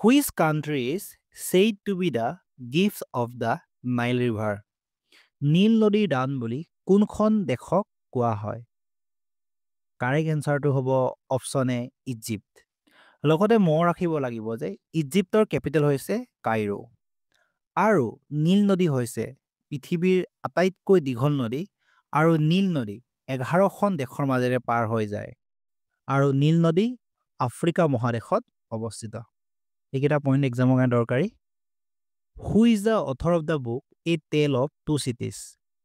Which country is said to be the gift of the Nile River? নীল নদীৰ দান বুলি কোনখন দেশক কোৱা হয়? কাৰেক্ট এনচাৰটো হ'ব অপশ্যন এ ইজিপ্ত। লগতে মনত ৰাখিব লাগিব যে ইজিপ্তৰ কেপিটেল হৈছে কাইৰো। আৰু নীল নদী হৈছে পৃথিৱীৰ আটাইতকৈ দীঘল নদী আৰু নীল নদী 11খন দেশৰ মাজেৰে পাৰ হৈ যায়। আৰু নীল নদী আফ্ৰিকা মহাদেশত অৱস্থিত। এইকেইটা পইণ্ট এক্সামৰ কাৰণে দৰকাৰী। Who is the author of the book a tale of two cities?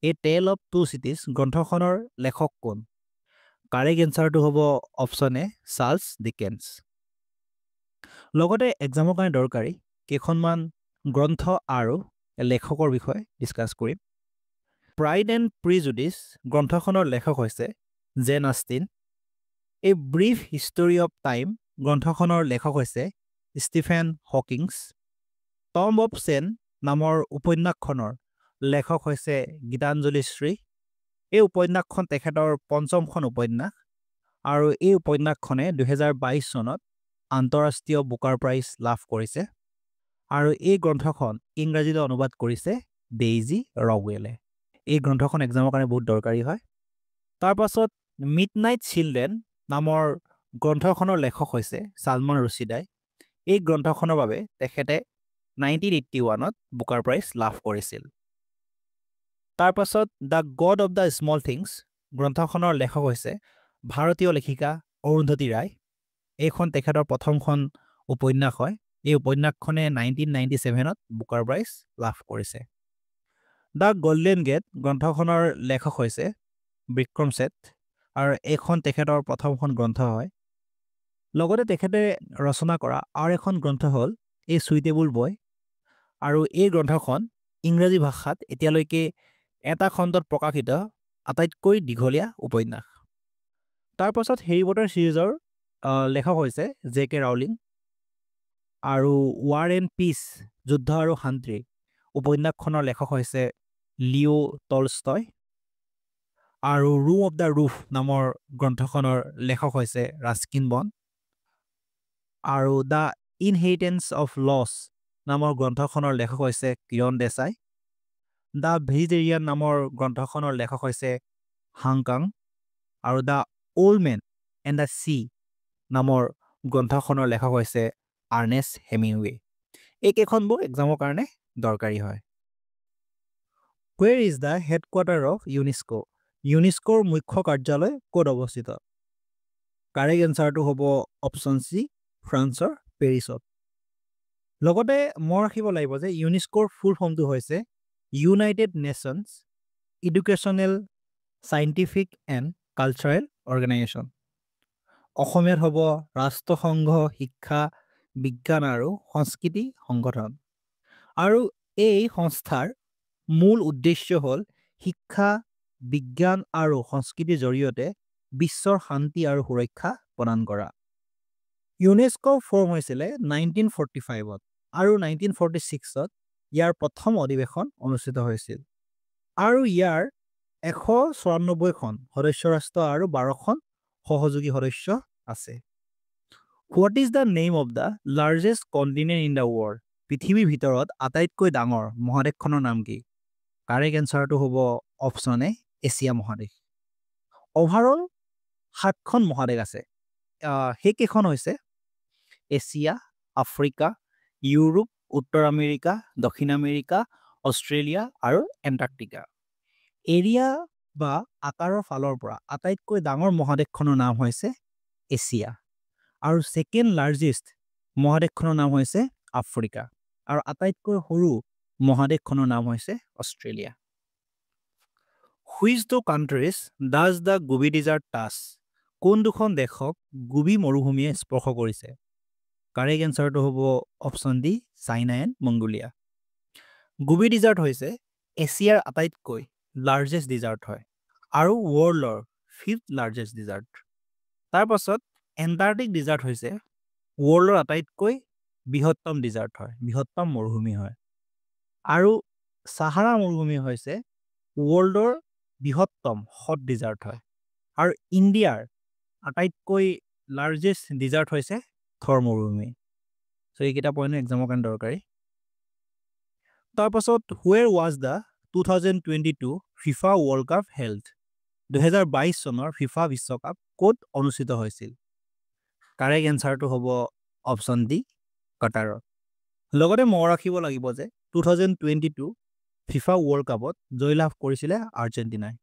A tale of two cities গ্ৰন্থখনৰ লেখক কোন? কাৰেক্ট এনচাৰটো হ'ব অপশ্যন এ চাৰ্লছ ডিকেন্স। লগতে এক্সামৰ কাৰণে দৰকাৰী কেইখনমান গ্ৰন্থ আৰু লেখকৰ বিষয়ে ডিছকাছ কৰিম। প্ৰাইড এণ্ড প্ৰিজুডিচ গ্ৰন্থখনৰ লেখক হৈছে Jane Austen. A brief history of time গ্ৰন্থখনৰ লেখক হৈছে Stephen Hawking. Tomb of sand নামৰ উপন্যাসখনৰ লেখক হৈছে গীতাঞ্জলি শ্ৰী। এই উপন্যাসখন তেখেতৰ পঞ্চমখন উপন্যাস আৰু এই উপন্যাসখনে 2022 চনত আন্তঃৰাষ্ট্ৰীয় বুকাৰ প্ৰাইজ লাভ কৰিছে। আৰু এই গ্ৰন্থখন ইংৰাজীলৈ অনুবাদ কৰিছে ডেইজি ৰৱেলে। এই গ্ৰন্থখন এক্সামৰ কাৰণে বহুত দৰকাৰী হয়। তাৰপাছত মিডনাইট চিলড্ৰেন নামৰ গ্ৰন্থখনৰ লেখক হৈছে ছালমান ৰুছিদাই। এই গ্ৰন্থখনৰ বাবে তেখেতে 1981ত বুকাৰ প্ৰাইজ লাভ কৰিছিল। তাৰপাছত the god of the small things গ্ৰন্থখনৰ লেখক হৈছে ভাৰতীয় লেখিকা অৰুন্ধতী ৰায়। এইখন তেখেতৰ প্ৰথমখন উপন্যাস হয়। এই উপন্যাসখনে 1997ত বুকাৰ প্ৰাইজ লাভ কৰিছে। দ্য গল্ডেন গেট গ্ৰন্থখনৰ লেখক হৈছে বিক্ৰম ছেথ আৰু এইখন তেখেতৰ প্ৰথমখন গ্ৰন্থ হয়। লগতে তেখেতে ৰচনা কৰা আৰু এখন গ্ৰন্থ হ'ল এ চুইটেবল বয় আৰু এই গ্ৰন্থখন ইংৰাজী ভাষাত এতিয়ালৈকে এটা খণ্ডত প্ৰকাশিত আটাইতকৈ দীঘলীয়া উপন্যাস। তাৰপাছত হেৰি পটাৰ চিৰিজৰ লেখক হৈছে জে কে ৰাউলিং আৰু ৱাৰ এণ্ড পিচ যুদ্ধ আৰু শান্তি উপন্যাসখনৰ লেখক হৈছে লিঅ' টলষ্টয় আৰু ৰুম অৱ দ্য ৰুফ নামৰ গ্ৰন্থখনৰ লেখক হৈছে ৰাস্কিন বণ্ড আৰু দ্য ইনহেৰিটেন্স অফ লছ নামৰ গ্ৰন্থখনৰ লেখক হৈছে কিৰণ দেশাই। দ্য ভেজিটেৰিয়ান নামৰ গ্ৰন্থখনৰ লেখক হৈছে হাংকাং আৰু The Old Man and the Sea নামৰ গ্ৰন্থখনৰ লেখক হৈছে আৰ্নেষ্ট হেমিংৱে। এইকেইখনবোৰ এক্সামৰ কাৰণে দৰকাৰী হয়। Where is the headquarter of UNESCO? ইউনেস্কোৰ মুখ্য কাৰ্যালয় ক'ত অৱস্থিত? কাৰেক্ট এনচাৰটো হ'ব অপশ্যন চি ফ্ৰান্সৰ পেৰিছত। লগতে মনত ৰাখিব লাগিব যে ইউনেস্কোৰ ফুল ফৰ্মটো হৈছে United nations educational scientific and cultural organisation. অসমীয়াত হ'ব ৰাষ্ট্ৰসংঘ শিক্ষা বিজ্ঞান আৰু সংস্কৃতি সংগঠন। আৰু এই সংস্থাৰ মূল উদ্দেশ্য হ'ল শিক্ষা বিজ্ঞান আৰু সংস্কৃতিৰ জৰিয়তে বিশ্বৰ শান্তি আৰু সুৰক্ষা প্ৰদান কৰা। ইউনেস্কো ফৰ্ম হৈছিলে 1945ত আৰু 1946ত ইয়াৰ প্ৰথম অধিৱেশন অনুষ্ঠিত হৈছিল আৰু ইয়াৰ 194খন সদস্য ৰাষ্ট্ৰ আৰু 12খন সহযোগী সদস্য আছে। What is the name of the largest continent in the world? পৃথিৱীৰ ভিতৰত আটাইতকৈ ডাঙৰ মহাদেশখনৰ নাম কি? কাৰেক্ট এনচাৰটো হ'ব অপশ্যন এ এছিয়া মহাদেশ। অভাৰঅল 7খন মহাদেশ আছে। সেইকেইখন হৈছে এছিয়া, আফ্ৰিকা, ইউৰোপ, উত্তৰ আমেৰিকা, দক্ষিণ আমেৰিকা, অষ্ট্ৰেলিয়া আৰু এণ্টাৰ্কটিকা। এৰিয়া বা আকাৰৰ ফালৰ পৰা আটাইতকৈ ডাঙৰ মহাদেশখনৰ নাম হৈছে এছিয়া আৰু ছেকেণ্ড লাৰ্জেষ্ট মহাদেশখনৰ নাম হৈছে আফ্ৰিকা আৰু আটাইতকৈ সৰু মহাদেশখনৰ নাম হৈছে Australia. Which two countries does the Gobi desert touch? কোন দুখন দেশক গোবি মৰুভূমিয়ে স্পৰ্শ কৰিছে? কাৰেক্ট এনচাৰটো হ'ব option D China and Mongolia. Gobi desert হৈছে এছিয়াৰ আটাইতকৈ লাৰ্জেষ্ট ডিজাৰ্ট হয় আৰু ৱৰ্ল্ডৰ 5th লাৰ্জেষ্ট ডিজাৰ্ট। তাৰপাছত এণ্টাৰ্কটিক ডিজাৰ্ট হৈছে ৱৰ্ল্ডৰ আটাইতকৈ বৃহত্তম ডিজাৰ্ট হয়, বৃহত্তম মৰুভূমি হয় আৰু ছাহাৰা মৰুভূমি হৈছে ৱৰ্ল্ডৰ বৃহত্তম হট ডিজাৰ্ট হয় আৰু ইণ্ডিয়াৰ আটাইতকৈ লাৰ্জেষ্ট ডিজাৰ্ট হৈছে থৰ মৰুভূমি। সো এইকেইটা পইণ্ট এক্সামৰ কাৰণে দৰকাৰী তাৰপাছত where was the 2022 FIFA world cup held 2022 চনৰ ফিফা বিশ্বকাপ ক'ত অনুষ্ঠিত হৈছিল কাৰেক্ট এনচাৰটো হ'ব অপশ্যন ডি কাটাৰত লগতে মনত ৰাখিব লাগিব যে 2022 ফিফা ৱৰ্ল্ড কাপত জয়লাভ কৰিছিলে আৰ্জেণ্টিনাই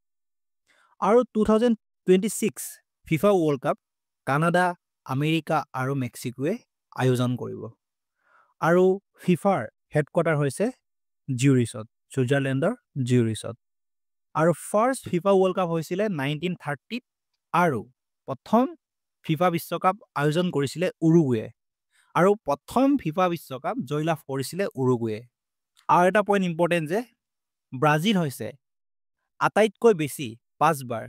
আৰু 2026 FIFA world cup Canada America আৰু মেক্সিকোৱে আয়োজন কৰিব আৰু ফিফাৰ হেডকোৱাৰ্টাৰ হৈছে জিউৰিছত ছুইজাৰলেণ্ডৰ জিউৰিছত আৰু ফাৰ্ষ্ট ফিফা ৱৰ্ল্ড কাপ হৈছিলে 1930 আৰু প্ৰথম ফিফা বিশ্বকাপ আয়োজন কৰিছিলে উৰুগুৱে আৰু প্ৰথম ফিফা বিশ্বকাপ জয়লাভ কৰিছিলে উৰুগুৱে আৰু এটা পইণ্ট ইম্পৰ্টেণ্ট যে ব্ৰাজিল হৈছে আটাইতকৈ বেছি 5 বাৰ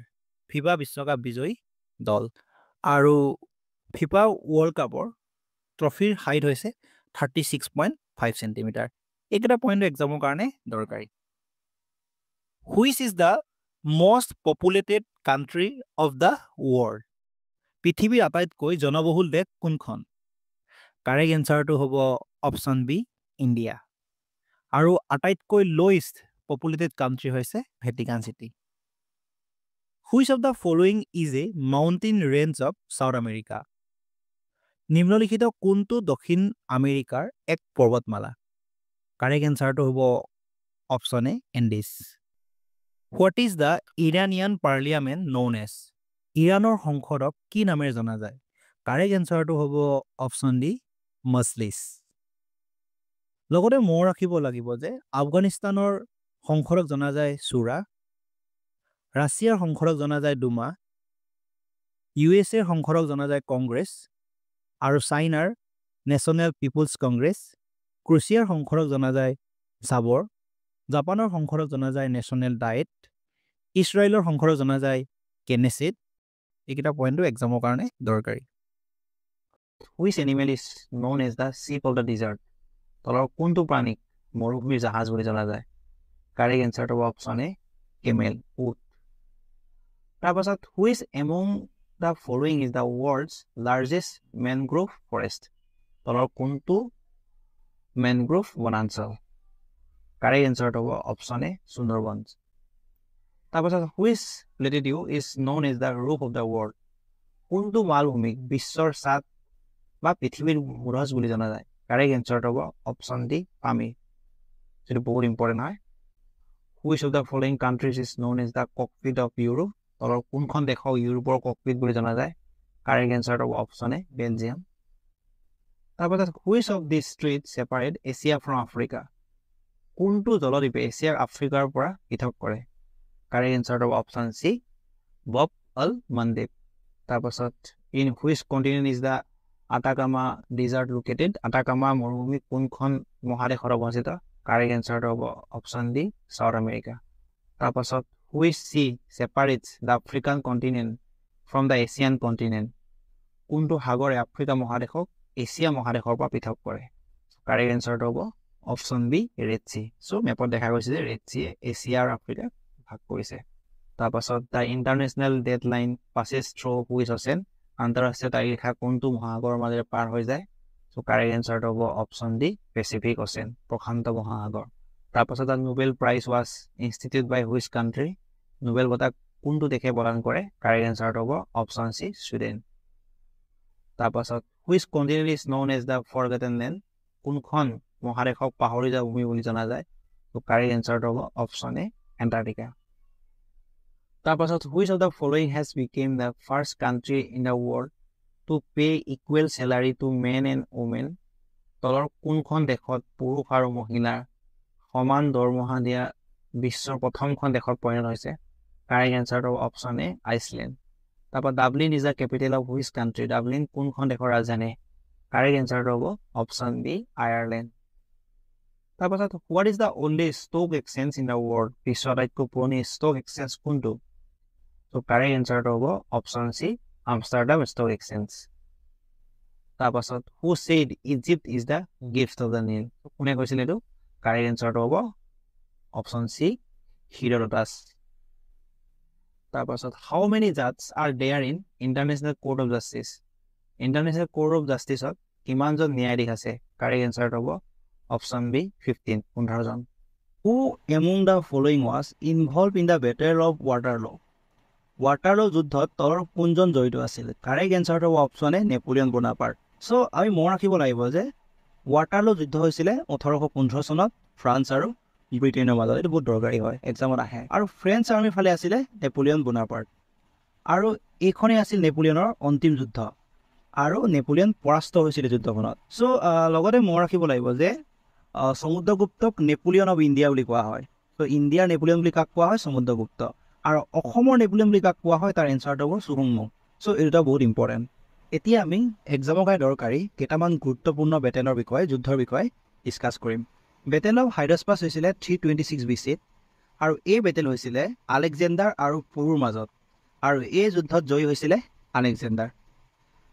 ফিফা বিশ্বকাপ বিজয়ী দল আৰু ফিফা ৱৰ্ল্ড কাপৰ ট্ৰফিৰ হাইট হৈছে 36.5 সেন্টিমিটাৰ এইকেইটা পইণ্ট এক্সামৰ কাৰণে দৰকাৰী which is the most populated country of the world পৃথিৱীৰ আটাইতকৈ জনবহুল দেশ কোনখন কাৰেক্ট এনচাৰটো হ'ব অপশ্যন বি ইণ্ডিয়া আৰু আটাইতকৈ লৱেষ্ট পপুলেটেড কাণ্ট্ৰি হৈছে Vatican City which of the following is a mountain range of South America নিম্নলিখিত কোনটো দক্ষিণ আমেৰিকাৰ এক পৰ্বতমালা কাৰেক্ট এনচাৰটো হ'ব option A Andes what is the Iranian parliament known as ইৰাণৰ সংসদক কি নামেৰে জনা যায় কাৰেক্ট এনচাৰটো হ'ব অপশ্যন ডি মজলিছ লগতে মনত ৰাখিব লাগিব যে আফগানিস্তানৰ সংসদক জনা যায় চুৰা ৰাছিয়াৰ সংসদক জনা যায় ডুমা ইউএছএৰ সংসদক জনা যায় কংগ্ৰেছ আৰু চাইনাৰ নেশ্যনেল পিপুলছ কংগ্ৰেছ ক্ৰোচিয়াৰ সংসদক জনা যায় চাবৰ জাপানৰ সংসদক জনা যায় নেশ্যনেল ডায়েট ইজৰাইলৰ সংসদক জনা যায় কেনেছেট এইকেইটা পইণ্টটো এক্সামৰ কাৰণে দৰকাৰী which animal is known as the ship of the desert তলৰ কোনটো প্ৰাণীক মৰুভূমিৰ জাহাজ বুলি জনা যায় কাৰেক্ট এনচাৰটো হ'ব অপশ্যন এ কেমেল উট তাৰপাছত which among the following is the world's largest mangrove forest তলৰ কোনটো মেনগ্ৰোভ বনাঞ্চল কাৰেক্ট এনচাৰটো হ'ব অপশ্যন এ সুন্দৰবনছ তাৰপাছত which plateau is known as the roof of the world কোনটো মালভূমিক বিশ্বৰ ছাদ বা পৃথিৱীৰ মুৰজ বুলি জনা যায় কাৰেক্ট এনচাৰটো হ'ব অপশ্যন ডি পামি যিটো বহুত ইম্পৰ্টেণ্ট হয় which of the following countries is known as the cockpit of Europe তলৰ কোনখন দেশক ইউৰোপৰ ককপিট বুলি জনা যায় কাৰেক্ট এনচাৰটো হ'ব অপশ্যন এ বেলজিয়াম তাৰপাছত which of this street separate Asia from Africa কোনটো জলদ্বীপে এছিয়াক আফ্ৰিকাৰ পৰা পৃথক কৰে কাৰেক্ট এনচাৰটো হ'ব option C Bab el Mandeb তাৰপাছত in which continent is the Atacama desert located Atacama মৰুভূমি কোনখন মহাদেশত অৱস্থিত কাৰেক্ট এনচাৰটো হ'ব অপশ্যন ডি চাউথ আমেৰিকা তাৰপাছত which sea separates the African continent from the Asian continent কোনটো সাগৰে আফ্ৰিকা মহাদেশক এছিয়া মহাদেশৰ পৰা পৃথক কৰে কাৰেক্ট এনচাৰটো হ'ব অপশ্যন বি ৰেড চি চ' মেপত দেখা গৈছে যে ৰেড চিয়ে এছিয়া আৰু আফ্ৰিকাক ভাগ কৰিছে তাৰপাছত the international dead line passes through which ocean আন্তঃৰাষ্ট্ৰীয় তাৰিখা কোনটো মহাসাগৰৰ মাজেৰে পাৰ হৈ যায় চ' কাৰেক্ট এনচাৰটো হ'ব অপশ্যন ডি পেচিফিক অ'চেন প্ৰশান্ত মহাসাগৰ তাৰপাছত the Nobel prize was instituted by which country Nobel বঁটা কোনটো দেশে প্ৰদান কৰে কাৰেক্ট এনচাৰটো হ'ব অপশ্যন চি ছুইডেন তাৰপাছত which continent is known as the forgotten land কোনখন মহাদেশক পাহৰি যোৱা ভূমি বুলি জনা যায় চ' কাৰেক্ট এনচাৰটো হ'ব অপশ্যন এ এণ্টাৰ্কটিকা তাৰপাছত which of the following has became the first country in the world to pay equal salary to men and women তলৰ কোনখন দেশত পুৰুষ আৰু মহিলাৰ সমান দৰমহা দিয়া বিশ্বৰ প্ৰথমখন দেশত পৰিণত হৈছে কাৰেক্ট এনচাৰটো হ'ব অপশ্যন এ আইচলেণ্ড তাৰপৰা Dublin is the capital of which country Dublin কোনখন দেশৰ ৰাজধানী কাৰেক্ট এনচাৰটো হ'ব অপশ্যন বি আয়াৰলেণ্ড তাৰপাছত what is the only stock exchange in the world বিশ্বৰ আটাইতকৈ পুৰণি ষ্টক এক্সচেঞ্জ কোনটো চ' কাৰেক্ট এনচাৰটো হ'ব option C Amsterdam stock exchange তাৰপাছত who said Egypt is the gift of the Nile কোনে কৈছিল এইটো কাৰেক্ট এনচাৰটো হ'ব অপশ্যন চি হিৰডটাছ তাৰপাছত হাউ মেনি জাজ are there in International Court of Justice International Court of জাষ্টিছত কিমানজন ন্যায়াধীশ আছে কাৰেক্ট এনসাৰটো হ'ব অপচন বি 15 জন Who among the following was involved in the Battle of Waterloo? Waterloo যুদ্ধত তলৰ কোনজন জড়িত আছিল কাৰেক্ট এনসাৰটো হ'ব অপচন এ নেপোলিয়ন বোনাপাৰ্ট সো আমি মনত ৰাখিব লাগিব যে Waterloo যুদ্ধ হৈছিল 1815 চনত ফ্ৰান্স আৰু ব্ৰিটেইনৰ মাজত এটো বহুত দৰকাৰী হয় এক্সামত আহে আৰু ফ্ৰেঞ্চ আৰ্মিৰ ফালে আছিল নেপোলিয়ন বোনাপাৰ্ট আৰু এইখনে আছিল নেপোলিয়নৰ অন্তিম যুদ্ধ আৰু নেপোলিয়ন পৰাস্ত হৈছিল যুদ্ধখনত সো লগতে মনত ৰাখিব লাগিব যে সমুদ্ৰগুপ্তক নেপোলিয়ন অফ ইণ্ডিয়া বুলি কোৱা হয় সো ইণ্ডিয়াৰ নেপোলিয়ন বুলি কাক কোৱা হয় সমুদ্ৰগুপ্ত আৰু অসমৰ নেপোলিয়ন বুলি কাক কোৱা হয় তাৰ এনসাৰটো হ'ব সুহুংমুং সো এটা বহুত ইম্পৰ্টেন্ট এতিয়া আমি এক্সামৰ কাৰণে দৰকাৰী কেইটামান গুৰুত্বপূৰ্ণ বেটেলৰ বিষয়ে যুদ্ধৰ বিষয়ে ডিসকাস কৰিম বেটেল অফ হাইডাছপাছ হৈছিল 326 BC আৰু এই বেটেল হৈছিল আলেকজেণ্ডাৰ আৰু পুৰুৰ মাজত আৰু এই যুদ্ধত জয়ী হৈছিল আলেকজেণ্ডাৰ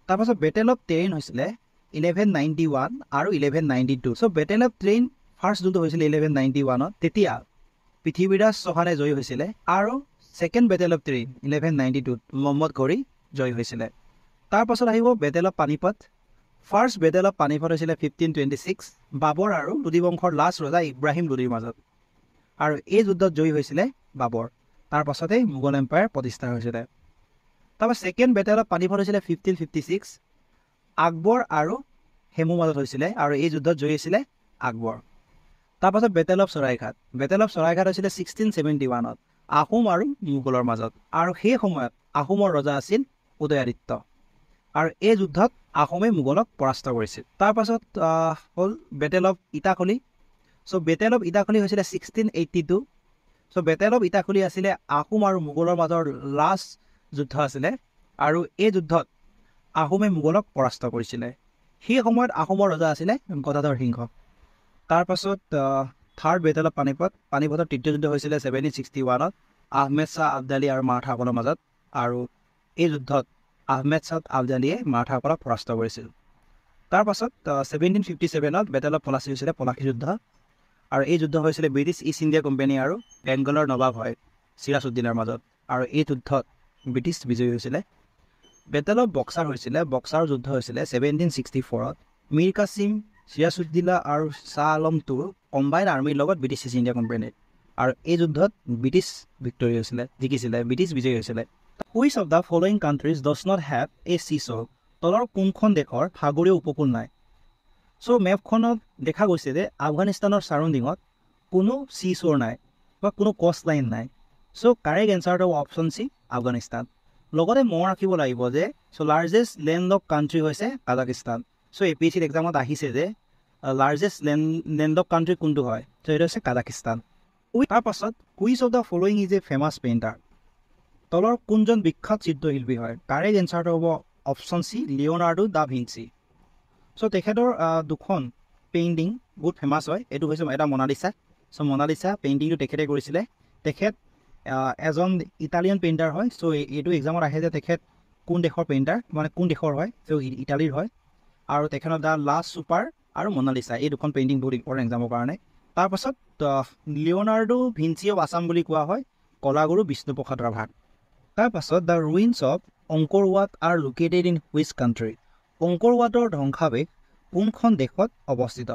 তাৰপাছত বেটেল অফ টেৰেইন হৈছিল 1191 আৰু 1192 so battle of terrain first যুদ্ধ হৈছিল 1191 ত তেতিয়া পৃথিৱীৰাজ চৌহানে জয়ী হৈছিল আৰু সেকেন্ড বেটেল অফ টেৰেইন 1192 ত মোহাম্মদ ঘোৰী জয়ী হৈছিল তাৰপাছত আহিব battle of Panipat first battle of Panipat হৈছিল 1526 বাবৰ আৰু লোদী বংশৰ লাষ্ট ৰজা ইব্ৰাহিম লোদীৰ মাজত আৰু এই যুদ্ধত জয়ী হৈছিল বাবৰ তাৰপাছতে মোগল এম্পায়াৰ প্ৰতিষ্ঠা হৈছিল তাৰপা সেকেন্ড বেটেল অফ পানিপত হৈছিল 1556 আকবৰ আৰু হেমুৰ মাজত হৈছিল আৰু এই যুদ্ধত জয়ী হৈছিল আকবৰ তাৰপাছত বেটেল অফ চৰাইঘাট হৈছিল 1671 ত আহোম আৰু মোগলৰ মাজত আৰু সেই সময়ত আহোমৰ ৰজা আছিল উদয়াদিত্য আৰু এই যুদ্ধত আহোমে মোগলক পৰাস্ত কৰিছিল তাৰপাছত হল battle of Itakhuli so battle of Itakhuli হৈছিল 1682 সো বেটেল অফ ইটাখলি আছিল আহোম আৰু মোগলৰ মাজৰ লাষ্ট যুদ্ধ আছিল আৰু এই যুদ্ধত আহোমে মোগলক পৰাস্ত কৰিছিল সেই সময়ত আহোমৰ ৰজা আছিল গদাধৰ সিংহ তাৰপাছত থাৰ্ড বেটেল অফ পানিপতৰ তৃতীয় যুদ্ধ হৈছিল 1761 ত আহমেদ শাহ আবদালী আৰু মাৰাঠাসকলৰ মাজত আৰু এই যুদ্ধত আহমেদ শাহ আবদালীয়ে মাৰাঠাসকলক পৰাস্ত কৰিছিল তাৰপাছত 1757 ত বেটেল অফ পলাচী হৈছিল পলাশী যুদ্ধ আৰু এই যুদ্ধ হৈছিল ব্ৰিটিছ ইষ্ট ইণ্ডিয়া কোম্পানী আৰু বেংগলৰ নবাব হয় সিৰাজউদ্দিনৰ মাজত আৰু এই যুদ্ধত ব্ৰিটিছ বিজয়ী হৈছিল বেটেল অফ বক্সাৰ হৈছিল বক্সাৰ যুদ্ধ হৈছিল 1764 ত মীৰ কাছিম সিৰাজউদ্দিলা আৰু শাহ আলম টুৰ কম্বাইন আৰ্মিৰ লগত ব্ৰিটিছ ইষ্ট ইণ্ডিয়া কোম্পানী আৰু এই যুদ্ধত ব্ৰিটিছ ভিক্টৰি হৈছিল জিকিছিল ব্ৰিটিছ বিজয়ী হৈছিল which of the following countries does not have a sea shore তলৰ কোনখন দেশৰ সাগৰীয় উপকূল নাই সো মেপখনত দেখা গৈছে যে আফগানিস্তানৰ চাৰাউণ্ডিঙত কোনো সি শ্ব'ৰ নাই বা কোনো কষ্ট লাইন নাই সো কাৰেক্ট এনসাৰটো অপচন সি আফগানিস্তান লগতে মনত ৰাখিব লাগিব যে so largest land of country হৈছে কাজাকিস্তান সো এপিএছচি এক্সামত আহিছে যে লাৰ্জেষ্ট লেণ্ড অফ কাণ্ট্ৰি কোনটো হয় সো এইটো হৈছে কাজাকিস্তান তাৰপাছত which of the following is a famous painter তলৰ কোনজন বিখ্যাত চিত্ৰশিল্পী হয় কাৰেক্ট এনসাৰটো হ'ব option C Leonardo da Vinci so তেখেতৰ দুখন পেইণ্টিং বহুত ফেমাছ হয় এইটো হৈছে এটা মনালিসা সো মনালিসা পেইণ্টিংটো তেখেতে কৰিছিলে তেখেত এজন ইটালিয়ান পেইণ্টাৰ হয় সো এইটো এক্সামত আহে যে তেখেত কোন দেশৰ পেইণ্টাৰ মানে কোন দেশৰ হয় সো ইটালীৰ হয় আৰু তেখেতৰ দা লাষ্ট ছুপাৰ আৰু মনালিসা এই দুখন পেইণ্টিং বহুত ইম্পৰ্টেণ্ট এক্সামৰ কাৰণে তাৰপাছত লিঅ'নাৰ্ডো ভিঞ্চি অফ আছাম বুলি কোৱা হয় কলাগুৰু বিষ্ণুপ্ৰসাদ ৰাভাক তাৰপাছত the ruins of Angkor Wat are located in which country Angkor ৱাটৰ ধ্বংসাৱেশ কোনখন দেশত অৱস্থিত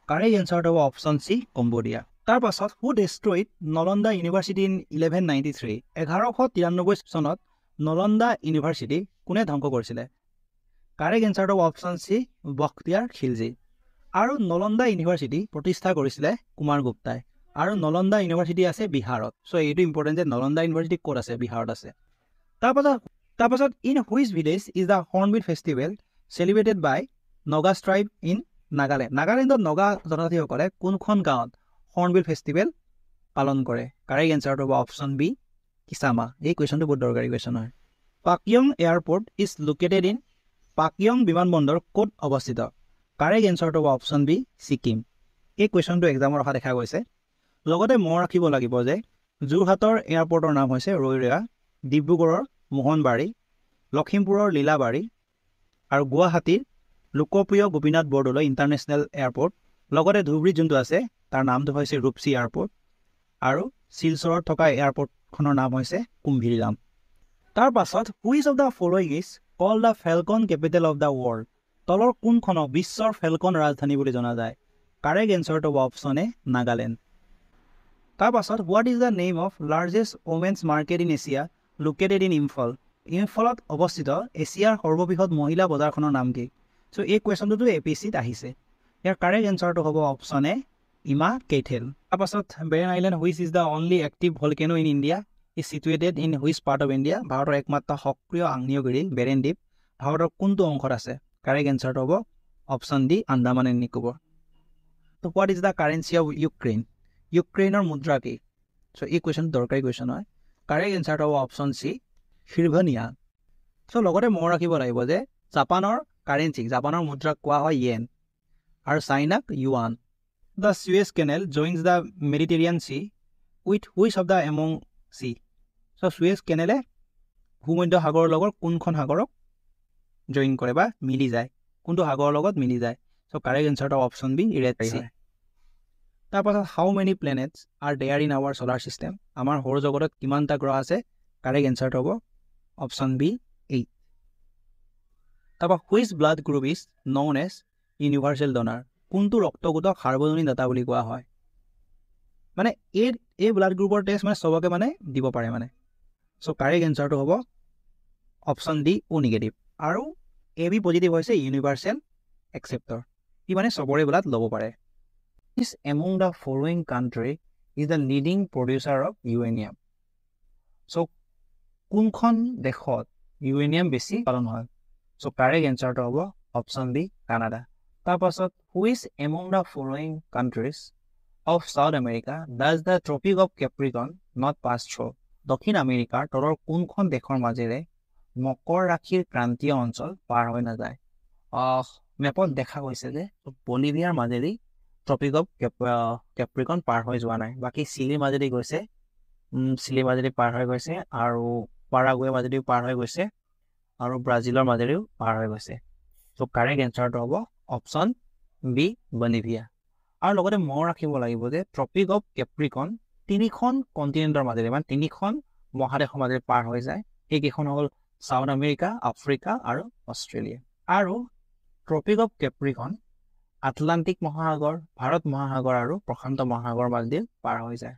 কাৰেক্ট এনসাৰটো হ'ব অপচন সি কম্বোডিয়া তাৰপাছত হু ডেষ্ট্ৰইড নলন্দা ইউনিভাৰ্চিটি ইন 1193 1193 চনত নলন্দা ইউনিভাৰ্চিটি কোনে ধ্বংস কৰিছিলে কাৰেক্ট এনসাৰটো হ'ব অপচন সি বখতিয়াৰ খিলজি আৰু নলন্দা ইউনিভাৰ্চিটি প্ৰতিষ্ঠা কৰিছিলে কুমাৰ গুপ্তাই আৰু নলন্দা ইউনিভাৰ্চিটি আছে বিহাৰত সো এইটো ইম্পৰ্টেণ্ট যে নলন্দা ইউনিভাৰ্চিটি ক'ত আছে বিহাৰত আছে তাৰপাছত in which village is the Hornbill festival celebrated by Naga tribe in নাগালেণ্ডত নগা জনজাতিসকলে কোনখন গাঁৱত হৰ্ণবিল ফেষ্টিভেল পালন কৰে কাৰেক্ট এনসাৰটো হ'ব অপচন বি কিছামা এই কুৱেশ্যনটো বহুত দৰকাৰী কুৱেশ্যন হয় Pakyong airport is located in Pakyong বিমানবন্দৰ ক'ত অৱস্থিত কাৰেক্ট এনসাৰটো হ'ব অপচন বি ছিকিম এই কুৱেশ্যনটো এক্সামৰ অহা দেখা গৈছে লগতে মনত ৰাখিব লাগিব যে যোৰহাটৰ এয়াৰপৰ্টৰ নাম হৈছে ৰৈৰেয়া ডিব্ৰুগড়ৰ মোহনবাৰী লখিমপুৰৰ লীলাবাৰী আৰু গুৱাহাটীৰ লোকপ্ৰিয় গোপীনাথ বৰদলৈ ইণ্টাৰনেশ্যনেল এয়াৰপৰ্ট লগতে ধুবুৰীত যোনটো আছে তাৰ নামটো হৈছে ৰূপসী এয়াৰপৰ্ট আৰু শিলচৰত থকা এয়াৰপৰ্টখনৰ নাম হৈছে কুম্ভীৰাম তাৰপাছত which of the following is called the falcon capital of the world তলৰ কোনখনক বিশ্বৰ ফেলকন ৰাজধানী বুলি জনা যায়? কাৰেক্ট এনচাৰটো হ'ব অপশ্যন এ নাগালেণ্ড। তাৰপাছত what is the name of largest women's market in Asia located in Imphal? ইম্ফলত অৱস্থিত এছিয়াৰ সৰ্ববৃহৎ মহিলা বজাৰখনৰ নাম কি? চ' এই কুৱেশ্যনটোতো APCত আহিছে। ইয়াৰ কাৰেক্ট এনচাৰটো হ'ব অপশ্যন এ ইমা কেইথেল। তাৰপাছত barren island which is the only active volcano in India is situated in which part of India? ভাৰতৰ একমাত্ৰ সক্ৰিয় আগ্নেয়গিৰি বেৰেন দ্বীপ ভাৰতৰ কোনটো অংশত আছে? কাৰেক্ট এনচাৰটো হ'ব option D Andaman and Nicobar. To' what is the currency of Ukraine? ইউক্ৰেইনৰ মুদ্ৰা কি? চ' এই কুৱেশ্যনটো দৰকাৰী কুৱেশ্যন হয়। কাৰেক্ট এনচাৰটো হ'ব অপশ্যন চি হিৰভনিয়া। চ' লগতে মনত ৰাখিব লাগিব যে জাপানৰ কাৰেঞ্চিক জাপানৰ মুদ্ৰাক কোৱা হয় য়েন আৰু চাইনাক yuan. The চুৱেজ canal জইনছ the Mediterranean C with which of the among C? চ' চুৱেজ কেনেলে ভূমধ্য সাগৰৰ লগত কোনখন সাগৰক জইন কৰে বা মিলি যায়? কোনটো সাগৰৰ লগত মিলি যায়? চ' কাৰেক্ট এনচাৰটো অপশ্যন বি ৰেড চি। তাৰপাছত how many planets are there in our solar system? আমাৰ সৌৰজগতত কিমানটা গ্ৰহ আছে? কাৰেক্ট এনচাৰটো হ'ব অপশ্যন বি 8। তাৰপৰা which blood group is known as universal donor? কোনটো ৰক্তগোটক সাৰ্বজনীন দাতা বুলি কোৱা হয়? মানে এই ব্লাড গ্ৰুপৰ টেষ্ট মানে চবকে মানে দিব পাৰে মানে। চ' কাৰেক্ট এনচাৰটো হ'ব অপশ্যন ডি অ' নিগেটিভ। আৰু AB পজিটিভ হৈছে ইউনিভাৰ্চেল একচেপ্টৰ, ই মানে চবৰে ব্লাড ল'ব পাৰে। Is among the following country is the leading producer of uranium? So' কোনখন দেশত ইউৰেনিয়াম বেছি উৎপাদন হয়? চ' কাৰেক্ট এনচাৰটো হ'ব অপশ্যন বি কানাডা। তাৰপাছত which among the following countries of South America does the tropic of Capricorn not pass through? দক্ষিণ আমেৰিকাৰ তলৰ কোনখন দেশৰ মাজেৰে মকৰ ৰাশিৰ ক্ৰান্তীয় অঞ্চল পাৰ হৈ নাযায়? মেপত দেখা গৈছে যে বলিভিয়াৰ মাজেদি ট্ৰপিক অফ কেপ্ৰিকন পাৰ হৈ যোৱা নাই, বাকী চিলিৰ মাজেদি গৈছে, চিলিৰ মাজেদি পাৰ হৈ গৈছে, আৰু পাৰাগুৱেৰ মাজেদি পাৰ হৈ গৈছে, আৰু ব্ৰাজিলৰ মাজেদিও পাৰ হৈ গৈছে। চ' কাৰেক্ট এনচাৰটো হ'ব অপশ্যন বি বলিভিয়া। আৰু লগতে মনত ৰাখিব লাগিব যে ট্ৰপিক অফ কেপ্ৰিকন 3খন কণ্টিনেণ্টৰ মাজেৰে মানে 3খন মহাদেশৰ মাজেৰে পাৰ হৈ যায়। সেইকেইখন হ'ল চাউথ আমেৰিকা, আফ্ৰিকা আৰু অষ্ট্ৰেলিয়া। আৰু ট্ৰপিক অফ কেপ্ৰিকন আটলাণ্টিক মহাসাগৰ, ভাৰত মহাসাগৰ আৰু প্ৰশান্ত মহাসাগৰৰ মাজেদি পাৰ হৈ যায়।